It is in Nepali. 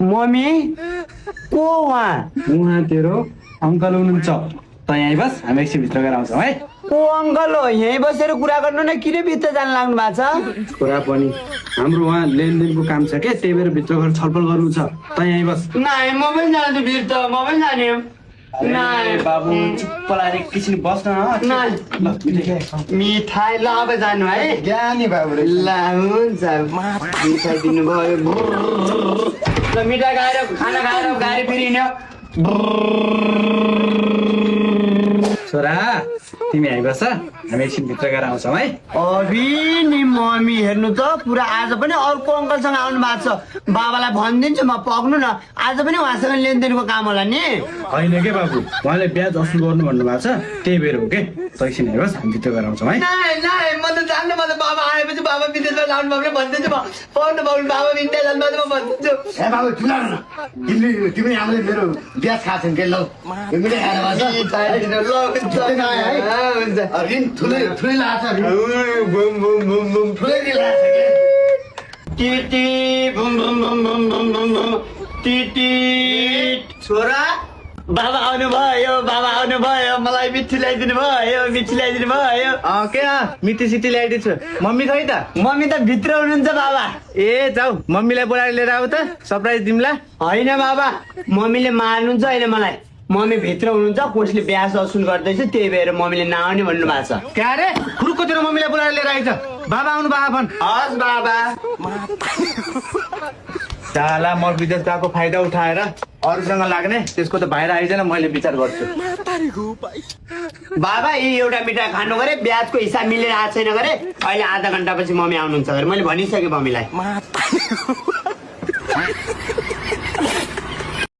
मम्मी को उहाँ तेरो अङ्कल हुनुहुन्छ त यहीँ बस हामी एकछिन भित्र गएर आउँछौँ है को अङ्कल हो यहीँ बसेर कुरा गर्नु न किन भित्र जान लाग्नु भएको छ कुरा पनि हाम्रो उहाँ लेनदेनको काम छ के त्यही भएर भित्र गएर छलफल गर्नु छ त यहीँ बस नाइ म पनि जान्छु भित्र म पनि जाने नाइ बाबु चुप्प लागेर एकैछिन बस्न नाइ मिठाई ल अब जानु है ज्ञानी बाबु ल हुन्छ मिठाई दिनुभयो ल मिठाई खाएर खाना खाएर गाडी फेरि हिँड्यो छोरा तिमी यहीँ बस हामी एकछिन भित्र गएर आउँछौँ है अभि नि मम्मी हेर्नु त पुरा आज पनि अर्को अङ्कलसँग आउनु भएको छ बाबालाई भनिदिन्छु म पक्नु न आज पनि उहाँसँग लेनदेनको काम होला नि होइन के बाबु उहाँले ब्याज असुल गर्नु भन्नुभएको छ त्यही भएर हो के त एकछिन यहीँ बस हामी भित्र गएर आउँछौँ है नाइ नाइ म त जान्नु म त बाबा आएपछि बाबा विदेशमा जानु भयो भने भनिदिन्छु म पढ्नु भयो भने बाबा इन्डिया जानु भयो म भनिदिन्छु ए बाबु चुला न तिमी आमाले मेरो ब्याज खाएको के ल तिमीले खाएर बस हुन्छ ऋण ठुलै ठुलै लाग्छ ठुलै ऋण लाग्छ टिटी बुम बुम बुम बुम बुम बुम बुम टिटी छोरा बाबा आउनु भयो मलाई मिठी ल्याइदिनु भयो के मिठी सिटी ल्याइदिन्छु मम्मी खै त मम्मी त भित्र हुनुहुन्छ बाबा ए जाऊ मम्मीलाई बोलाएर लिएर आऊ त सरप्राइज दिउँला होइन बाबा मम्मीले मार्नुहुन्छ अहिले मलाई मम्मी भित्र हुनुहुन्छ कसले ब्याज असुल गर्दैछ त्यही भएर मम्मीले नआउने भन्नु भएको छ क्या रे खुरुको तेरो मम्मीलाई बोलाएर लिएर आइज बाबा आउनु बाबा भन् हस् बाबा जाला म विदेश गएको फाइदा उठाएर अरूसँग लाग्ने त्यसको त बाहिर आइजन मैले विचार गर्छु बाबा यी एउटा मिठाई खानु गरे ब्याजको हिसाब मिलेर आएको छैन गरे अहिले आधा घन्टापछि मम्मी आउनुहुन्छ गरे मैले भनिसकेँ मम्मीलाई